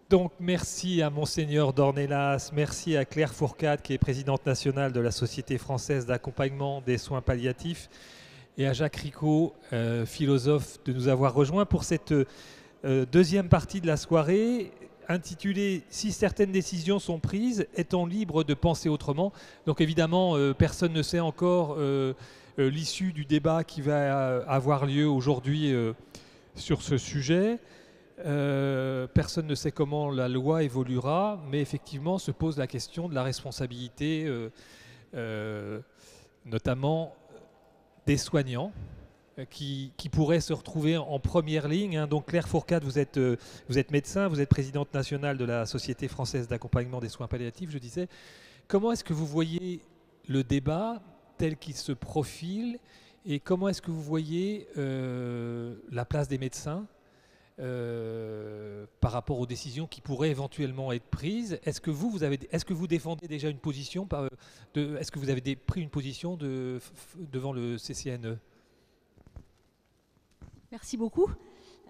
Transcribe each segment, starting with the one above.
Donc, merci à Monseigneur Dornelas, merci à Claire Fourcade, qui est présidente nationale de la Société française d'accompagnement des soins palliatifs, et à Jacques Ricot, philosophe, de nous avoir rejoints pour cette deuxième partie de la soirée, intitulée Si certaines décisions sont prises, est-on libre de penser autrement? Donc, évidemment, personne ne sait encore l'issue du débat qui va avoir lieu aujourd'hui sur ce sujet. Personne ne sait comment la loi évoluera, mais effectivement se pose la question de la responsabilité, notamment des soignants, qui pourraient se retrouver en première ligne, hein. Donc Claire Fourcade, vous êtes médecin, vous êtes présidente nationale de la Société française d'accompagnement des soins palliatifs, je disais. Comment est-ce que vous voyez le débat tel qu'il se profile et comment est-ce que vous voyez la place des médecins par rapport aux décisions qui pourraient éventuellement être prises? Est-ce que est-ce que vous défendez déjà une position est-ce que vous avez pris une position devant le CCNE? Merci beaucoup.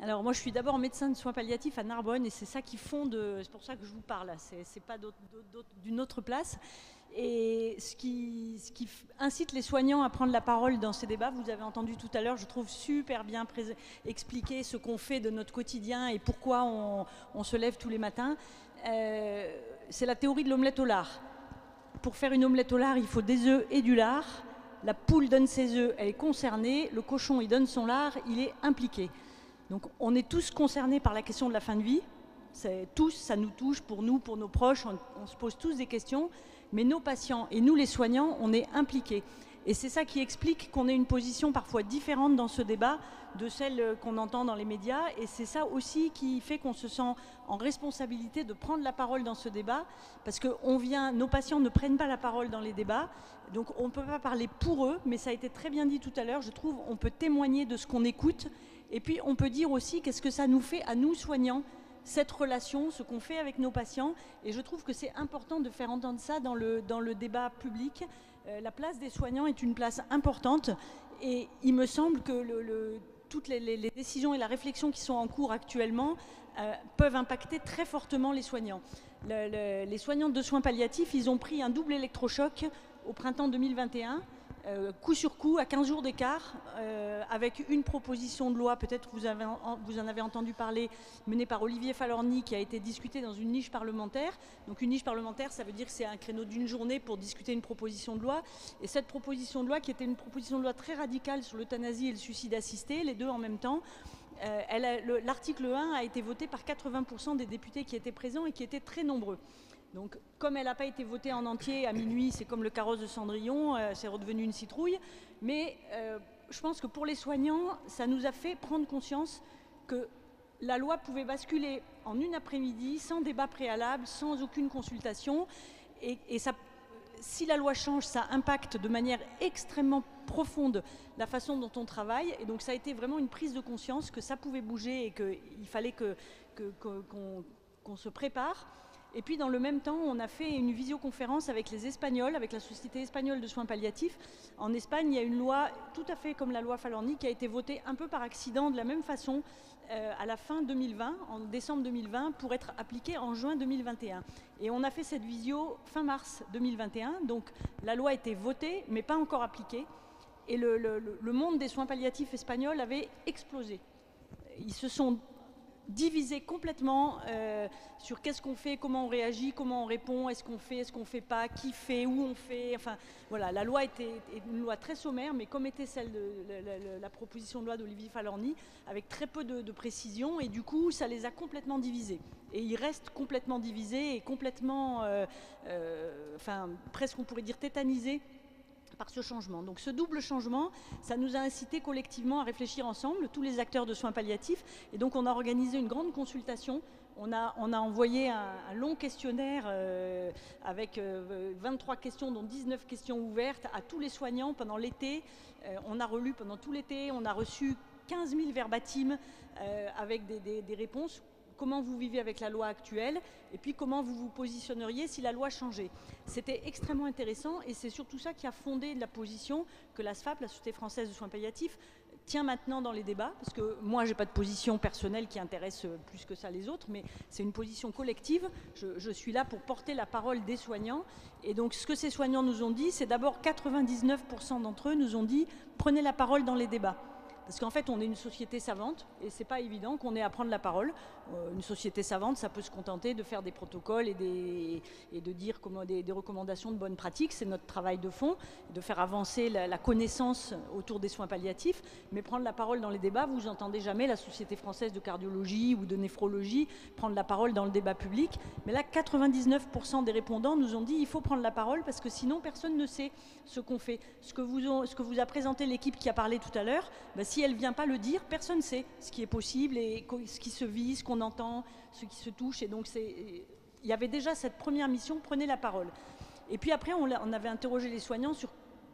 Alors moi je suis d'abord médecin de soins palliatifs à Narbonne et c'est ça qui fonde, c'est pour ça que je vous parle, c'est pas d'une autre place. Et ce qui incite les soignants à prendre la parole dans ces débats, vous avez entendu tout à l'heure, je trouve super bien expliquer ce qu'on fait de notre quotidien et pourquoi on se lève tous les matins. C'est la théorie de l'omelette au lard. Pour faire une omelette au lard, il faut des œufs et du lard. La poule donne ses œufs, elle est concernée. Le cochon, il donne son lard, il est impliqué. Donc on est tous concernés par la question de la fin de vie. Tous, ça nous touche, pour nous, pour nos proches, on se pose tous des questions. Mais nos patients et nous les soignants, on est impliqués. Et c'est ça qui explique qu'on ait une position parfois différente dans ce débat de celle qu'on entend dans les médias. Et c'est ça aussi qui fait qu'on se sent en responsabilité de prendre la parole dans ce débat. Parce que nos patients ne prennent pas la parole dans les débats. Donc on ne peut pas parler pour eux, mais ça a été très bien dit tout à l'heure. Je trouve on peut témoigner de ce qu'on écoute. Et puis on peut dire aussi qu'est-ce que ça nous fait à nous soignants, cette relation, ce qu'on fait avec nos patients. Et je trouve que c'est important de faire entendre ça dans le débat public. La place des soignants est une place importante. Et il me semble que toutes les décisions et la réflexion qui sont en cours actuellement peuvent impacter très fortement les soignants. Les soignants de soins palliatifs, ils ont pris un double électrochoc au printemps 2021. Coup sur coup, à 15 jours d'écart, avec une proposition de loi, peut-être vous en avez entendu parler, menée par Olivier Falorni, qui a été discutée dans une niche parlementaire. Donc une niche parlementaire, ça veut dire que c'est un créneau d'une journée pour discuter une proposition de loi. Et cette proposition de loi, qui était une proposition de loi très radicale sur l'euthanasie et le suicide assisté, les deux en même temps, l'article 1 a été voté par 80% des députés qui étaient présents et qui étaient très nombreux. Donc, comme elle n'a pas été votée en entier à minuit, c'est comme le carrosse de Cendrillon, c'est redevenu une citrouille. Mais je pense que pour les soignants, ça nous a fait prendre conscience que la loi pouvait basculer en une après-midi, sans débat préalable, sans aucune consultation. Et ça, si la loi change, ça impacte de manière extrêmement profonde la façon dont on travaille. Et donc, ça a été vraiment une prise de conscience que ça pouvait bouger et qu'il fallait qu'on se prépare. Et puis dans le même temps, on a fait une visioconférence avec les Espagnols, avec la Société espagnole de soins palliatifs. En Espagne, il y a une loi tout à fait comme la loi Falorni qui a été votée un peu par accident, de la même façon, à la fin 2020, en décembre 2020, pour être appliquée en juin 2021. Et on a fait cette visio fin mars 2021, donc la loi a été votée, mais pas encore appliquée. Et le monde des soins palliatifs espagnols avait explosé. Ils se sont divisé complètement sur qu'est-ce qu'on fait, comment on réagit, comment on répond, est-ce qu'on fait pas, qui fait, où on fait. Enfin, voilà, la loi était une loi très sommaire, mais comme était celle de la proposition de loi d'Olivier Falorni, avec très peu de précision, et du coup, ça les a complètement divisés. Et ils restent complètement divisés et complètement, presque on pourrait dire tétanisés par ce changement. Donc ce double changement, ça nous a incité collectivement à réfléchir ensemble, tous les acteurs de soins palliatifs. Et donc on a organisé une grande consultation. On a envoyé un long questionnaire avec 23 questions, dont 19 questions ouvertes à tous les soignants pendant l'été. On a relu pendant tout l'été, on a reçu 15 000 verbatims avec des réponses. Comment vous vivez avec la loi actuelle et puis comment vous vous positionneriez si la loi changeait. C'était extrêmement intéressant et c'est surtout ça qui a fondé la position que la SFAP, la Société française de soins palliatifs, tient maintenant dans les débats, parce que moi, je n'ai pas de position personnelle qui intéresse plus que ça les autres, mais c'est une position collective. Je suis là pour porter la parole des soignants. Et donc, ce que ces soignants nous ont dit, c'est d'abord 99% d'entre eux nous ont dit « prenez la parole dans les débats ». Parce qu'en fait, on est une société savante et c'est pas évident qu'on ait à prendre la parole. Une société savante, ça peut se contenter de faire des protocoles et de dire comment, des recommandations de bonnes pratiques. C'est notre travail de fond, de faire avancer la connaissance autour des soins palliatifs. Mais prendre la parole dans les débats, vous n'entendez jamais la Société française de cardiologie ou de néphrologie prendre la parole dans le débat public. Mais là, 99% des répondants nous ont dit il faut prendre la parole parce que sinon, personne ne sait ce qu'on fait. Ce que vous a présenté l'équipe qui a parlé tout à l'heure, ben, si elle ne vient pas le dire, personne ne sait ce qui est possible et ce qui se vit, ce qu'on entend, ce qui se touche. Et donc, il y avait déjà cette première mission, prenez la parole. Et puis après, on avait interrogé les soignants sur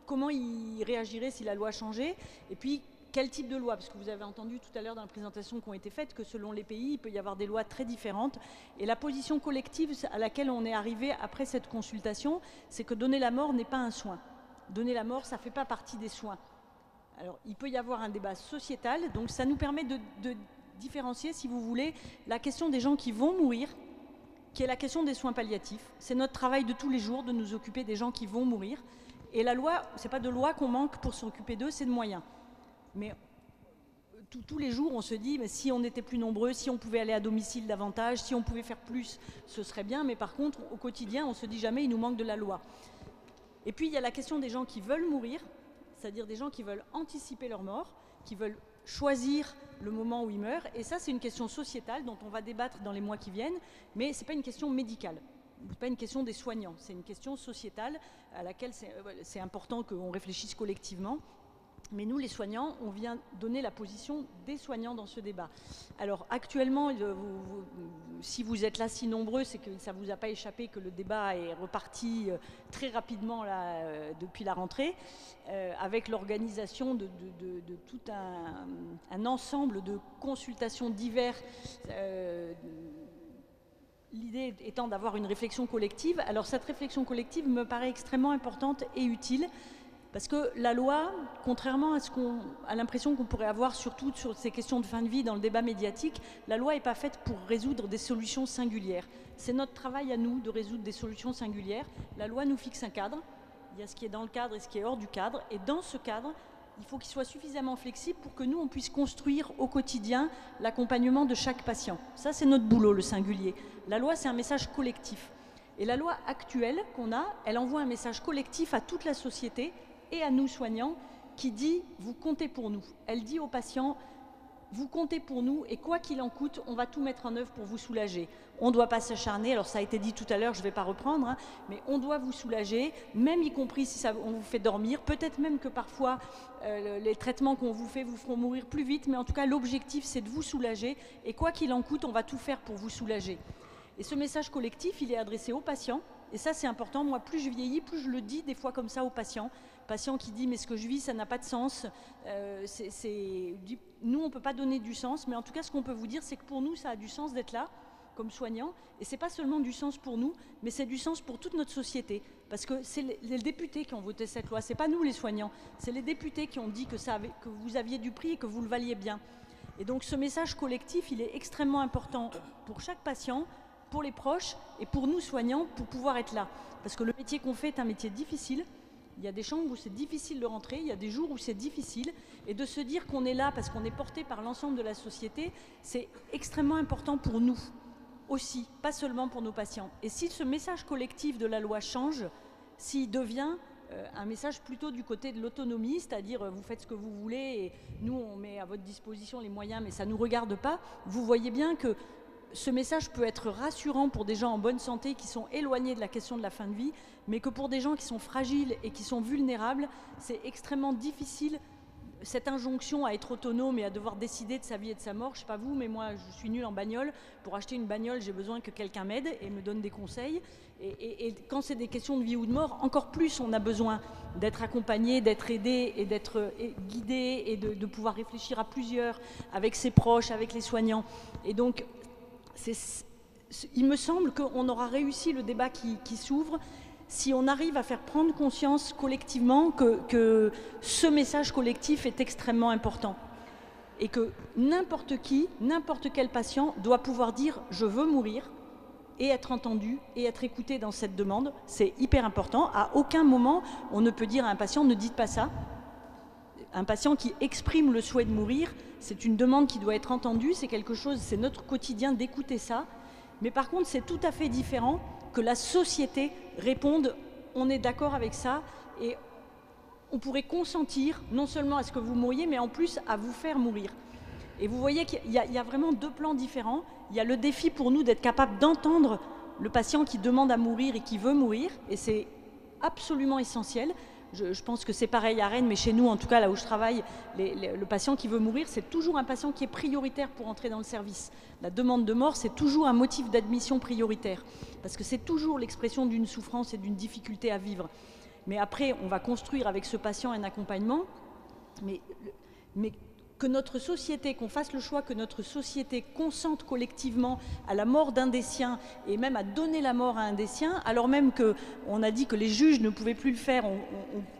comment ils réagiraient si la loi changeait. Et puis, quel type de loi? Parce que vous avez entendu tout à l'heure dans la présentation qui ont été faites que selon les pays, il peut y avoir des lois très différentes. Et la position collective à laquelle on est arrivé après cette consultation, c'est que donner la mort n'est pas un soin. Donner la mort, ça ne fait pas partie des soins. Alors, il peut y avoir un débat sociétal, donc ça nous permet de différencier, si vous voulez, la question des gens qui vont mourir, qui est la question des soins palliatifs. C'est notre travail de tous les jours de nous occuper des gens qui vont mourir. Et la loi, ce n'est pas de loi qu'on manque pour s'occuper d'eux, c'est de moyens. Mais tous les jours, on se dit, mais si on était plus nombreux, si on pouvait aller à domicile davantage, si on pouvait faire plus, ce serait bien. Mais par contre, au quotidien, on ne se dit jamais, il nous manque de la loi. Et puis, il y a la question des gens qui veulent mourir, c'est-à-dire des gens qui veulent anticiper leur mort, qui veulent choisir le moment où ils meurent. Et ça, c'est une question sociétale dont on va débattre dans les mois qui viennent, mais ce n'est pas une question médicale. Ce n'est pas une question des soignants, c'est une question sociétale à laquelle c'est important qu'on réfléchisse collectivement. Mais nous, les soignants, on vient donner la position des soignants dans ce débat. Alors actuellement, si vous êtes là si nombreux, c'est que ça ne vous a pas échappé que le débat est reparti très rapidement là, depuis la rentrée, avec l'organisation de tout un ensemble de consultations diverses. L'idée étant d'avoir une réflexion collective. Alors cette réflexion collective me paraît extrêmement importante et utile. Parce que la loi, contrairement à l'impression qu'on pourrait avoir surtout sur ces questions de fin de vie dans le débat médiatique, la loi n'est pas faite pour résoudre des solutions singulières. C'est notre travail à nous de résoudre des solutions singulières. La loi nous fixe un cadre. Il y a ce qui est dans le cadre et ce qui est hors du cadre. Et dans ce cadre, il faut qu'il soit suffisamment flexible pour que nous, on puisse construire au quotidien l'accompagnement de chaque patient. Ça, c'est notre boulot, le singulier. La loi, c'est un message collectif. Et la loi actuelle qu'on a, elle envoie un message collectif à toute la société et à nous soignants, qui dit « vous comptez pour nous ». Elle dit aux patients « vous comptez pour nous et quoi qu'il en coûte, on va tout mettre en œuvre pour vous soulager. On ne doit pas s'acharner, alors ça a été dit tout à l'heure, je ne vais pas reprendre, hein, mais on doit vous soulager, même y compris si on vous fait dormir, peut-être même que parfois les traitements qu'on vous fait vous feront mourir plus vite, mais en tout cas l'objectif c'est de vous soulager et quoi qu'il en coûte, on va tout faire pour vous soulager ». Et ce message collectif, il est adressé aux patients. Et ça, c'est important. Moi, plus je vieillis, plus je le dis des fois comme ça aux patients. Patient qui dit « mais ce que je vis, ça n'a pas de sens ». Nous, on ne peut pas donner du sens. Mais en tout cas, ce qu'on peut vous dire, c'est que pour nous, ça a du sens d'être là, comme soignants. Et ce n'est pas seulement du sens pour nous, mais c'est du sens pour toute notre société. Parce que c'est les députés qui ont voté cette loi. Ce n'est pas nous, les soignants. C'est les députés qui ont dit que vous aviez du prix et que vous le valiez bien. Et donc, ce message collectif, il est extrêmement important pour chaque patient, pour les proches et pour nous soignants, pour pouvoir être là. Parce que le métier qu'on fait est un métier difficile. Il y a des chambres où c'est difficile de rentrer, il y a des jours où c'est difficile. Et de se dire qu'on est là parce qu'on est porté par l'ensemble de la société, c'est extrêmement important pour nous aussi, pas seulement pour nos patients. Et si ce message collectif de la loi change, s'il devient un message plutôt du côté de l'autonomie, c'est-à-dire vous faites ce que vous voulez et nous on met à votre disposition les moyens mais ça ne nous regarde pas, vous voyez bien que ce message peut être rassurant pour des gens en bonne santé qui sont éloignés de la question de la fin de vie, mais que pour des gens qui sont fragiles et qui sont vulnérables, c'est extrêmement difficile, cette injonction à être autonome et à devoir décider de sa vie et de sa mort. Je ne sais pas vous, mais moi, je suis nulle en bagnole. Pour acheter une bagnole, j'ai besoin que quelqu'un m'aide et me donne des conseils. Et quand c'est des questions de vie ou de mort, encore plus, on a besoin d'être accompagné, d'être aidé et d'être guidé et de pouvoir réfléchir à plusieurs, avec ses proches, avec les soignants. Et donc, il me semble qu'on aura réussi le débat qui s'ouvre si on arrive à faire prendre conscience collectivement que ce message collectif est extrêmement important et que n'importe qui, n'importe quel patient doit pouvoir dire « je veux mourir » et être entendu et être écouté dans cette demande, c'est hyper important. À aucun moment, on ne peut dire à un patient « ne dites pas ça ». Un patient qui exprime le souhait de mourir, c'est une demande qui doit être entendue, c'est quelque chose, c'est notre quotidien d'écouter ça. Mais par contre, c'est tout à fait différent que la société réponde « on est d'accord avec ça » et on pourrait consentir non seulement à ce que vous mouriez, mais en plus à vous faire mourir. Et vous voyez qu'il y a vraiment deux plans différents. Il y a le défi pour nous d'être capable d'entendre le patient qui demande à mourir et qui veut mourir, et c'est absolument essentiel. Je pense que c'est pareil à Rennes, mais chez nous, en tout cas, là où je travaille, le patient qui veut mourir, c'est toujours un patient qui est prioritaire pour entrer dans le service. La demande de mort, c'est toujours un motif d'admission prioritaire, parce que c'est toujours l'expression d'une souffrance et d'une difficulté à vivre. Mais après, on va construire avec ce patient un accompagnement, mais que notre société, qu'on fasse le choix que notre société consente collectivement à la mort d'un des siens et même à donner la mort à un des siens, alors même qu'on a dit que les juges ne pouvaient plus le faire,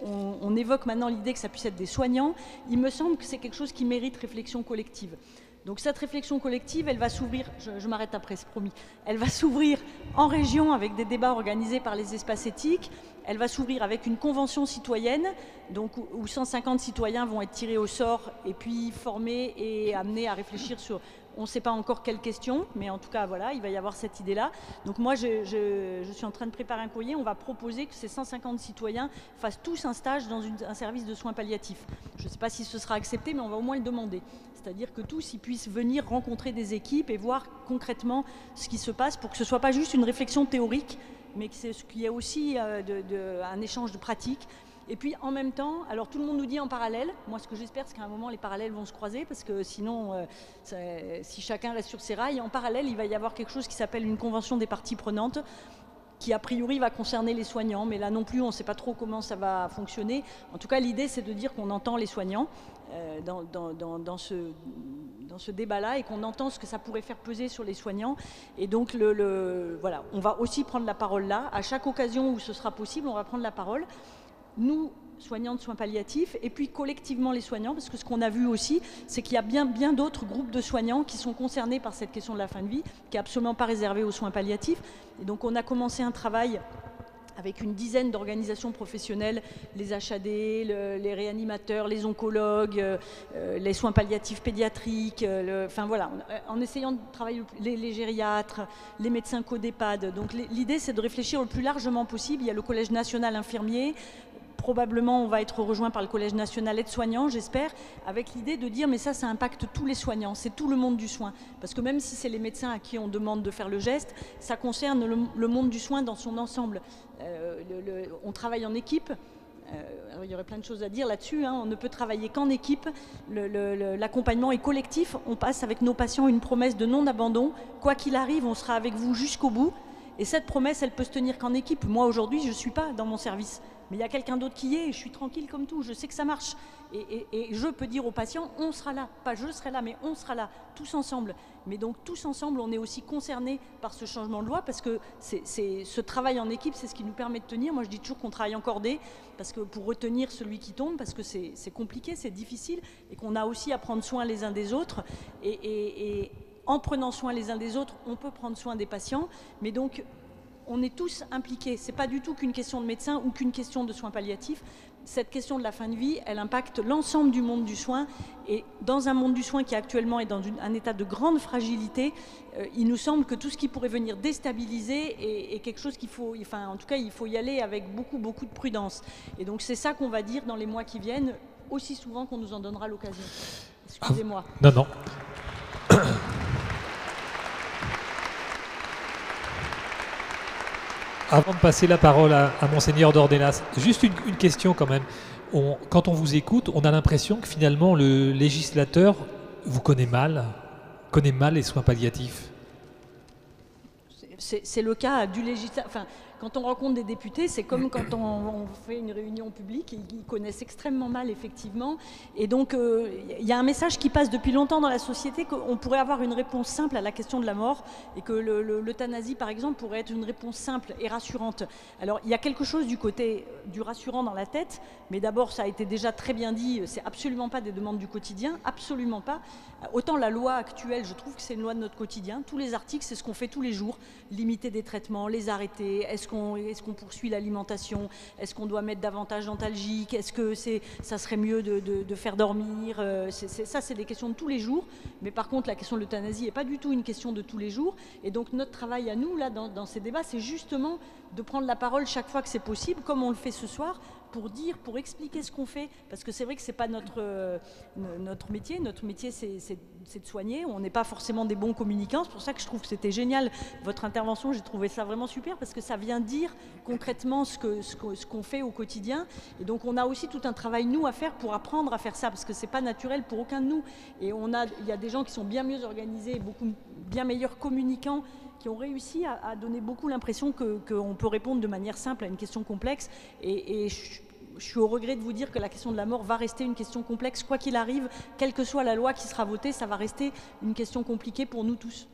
on évoque maintenant l'idée que ça puisse être des soignants, il me semble que c'est quelque chose qui mérite réflexion collective. Donc cette réflexion collective, elle va s'ouvrir, je m'arrête après, c'est promis, elle va s'ouvrir en région avec des débats organisés par les espaces éthiques, elle va s'ouvrir avec une convention citoyenne, donc où 150 citoyens vont être tirés au sort et puis formés et amenés à réfléchir sur, on ne sait pas encore quelles questions, mais en tout cas voilà, il va y avoir cette idée-là. Donc moi je suis en train de préparer un courrier, on va proposer que ces 150 citoyens fassent tous un stage dans un service de soins palliatifs. Je ne sais pas si ce sera accepté, mais on va au moins le demander. C'est-à-dire que tous ils puissent venir rencontrer des équipes et voir concrètement ce qui se passe pour que ce ne soit pas juste une réflexion théorique, mais qu'il y ait aussi un échange de pratiques. Et puis en même temps, alors tout le monde nous dit en parallèle, moi ce que j'espère c'est qu'à un moment les parallèles vont se croiser, parce que sinon, si chacun reste sur ses rails, en parallèle il va y avoir quelque chose qui s'appelle une convention des parties prenantes, qui a priori va concerner les soignants, mais là non plus on ne sait pas trop comment ça va fonctionner. En tout cas l'idée c'est de dire qu'on entend les soignants dans ce débat-là et qu'on entend ce que ça pourrait faire peser sur les soignants. Et donc voilà, on va aussi prendre la parole là. À chaque occasion où ce sera possible, on va prendre la parole. Nous, soignants de soins palliatifs, et puis collectivement les soignants, parce que ce qu'on a vu aussi, c'est qu'il y a bien d'autres groupes de soignants qui sont concernés par cette question de la fin de vie, qui n'est absolument pas réservée aux soins palliatifs. Et donc on a commencé un travail avec une dizaine d'organisations professionnelles, les HAD, les réanimateurs, les oncologues, les soins palliatifs pédiatriques, enfin voilà, en essayant de travailler les gériatres, les médecins co-d'EHPAD. Donc l'idée c'est de réfléchir le plus largement possible. Il y a le Collège national infirmier, probablement on va être rejoint par le Collège national aide-soignant, j'espère, avec l'idée de dire mais ça impacte tous les soignants, c'est tout le monde du soin. Parce que même si c'est les médecins à qui on demande de faire le geste, ça concerne le monde du soin dans son ensemble. On travaille en équipe, il y aurait plein de choses à dire là-dessus, hein. On ne peut travailler qu'en équipe, l'accompagnement est collectif, on passe avec nos patients une promesse de non-abandon, quoi qu'il arrive, on sera avec vous jusqu'au bout. Et cette promesse, elle peut se tenir qu'en équipe. Moi, aujourd'hui, je ne suis pas dans mon service. Mais il y a quelqu'un d'autre qui y est et je suis tranquille comme tout. Je sais que ça marche. Et je peux dire aux patients, on sera là. Pas je serai là, mais on sera là, tous ensemble. Mais donc, tous ensemble, on est aussi concernés par ce changement de loi parce que ce travail en équipe, c'est ce qui nous permet de tenir. Moi, je dis toujours qu'on travaille en cordée parce que pour retenir celui qui tombe, parce que c'est compliqué, c'est difficile et qu'on a aussi à prendre soin les uns des autres. Et en prenant soin les uns des autres, on peut prendre soin des patients, mais donc on est tous impliqués. Ce n'est pas du tout qu'une question de médecin ou qu'une question de soins palliatifs. Cette question de la fin de vie, elle impacte l'ensemble du monde du soin. Et dans un monde du soin qui actuellement est dans un état de grande fragilité, il nous semble que tout ce qui pourrait venir déstabiliser est quelque chose qu'il faut, enfin en tout cas il faut y aller avec beaucoup de prudence. Et donc c'est ça qu'on va dire dans les mois qui viennent, aussi souvent qu'on nous en donnera l'occasion. Excusez-moi. Non. Avant de passer la parole à Monseigneur Dornelas, juste une question quand même. Quand on vous écoute, on a l'impression que finalement le législateur vous connaît mal les soins palliatifs. C'est le cas du législateur. Enfin, quand on rencontre des députés, c'est comme quand on fait une réunion publique, ils connaissent extrêmement mal, effectivement. Et donc, il y a un message qui passe depuis longtemps dans la société qu'on pourrait avoir une réponse simple à la question de la mort et que l'euthanasie, par exemple, pourrait être une réponse simple et rassurante. Alors, il y a quelque chose du côté du rassurant dans la tête, mais d'abord, ça a été déjà très bien dit, c'est absolument pas des demandes du quotidien, absolument pas. Autant la loi actuelle, je trouve que c'est une loi de notre quotidien. Tous les articles, c'est ce qu'on fait tous les jours. Limiter des traitements, les arrêter. Est-ce qu'on poursuit l'alimentation? Est-ce qu'on doit mettre davantage d'antalgiques? Est-ce que ça serait mieux de faire dormir? Ça, c'est des questions de tous les jours. Mais par contre, la question de l'euthanasie n'est pas du tout une question de tous les jours. Et donc, notre travail à nous, là, dans ces débats, c'est justement de prendre la parole chaque fois que c'est possible, comme on le fait ce soir, pour expliquer ce qu'on fait, parce que c'est vrai que c'est pas notre métier. Notre métier, c'est de soigner. On n'est pas forcément des bons communicants. C'est pour ça que je trouve que c'était génial votre intervention. J'ai trouvé ça vraiment super parce que ça vient dire concrètement ce qu'on fait au quotidien. Et donc on a aussi tout un travail nous à faire pour apprendre à faire ça, parce que c'est pas naturel pour aucun de nous. Et il y a des gens qui sont bien mieux organisés, beaucoup bien meilleurs communicants, qui ont réussi à donner beaucoup l'impression qu'on peut répondre de manière simple à une question complexe. Et je suis au regret de vous dire que la question de la mort va rester une question complexe, quoi qu'il arrive, quelle que soit la loi qui sera votée, ça va rester une question compliquée pour nous tous.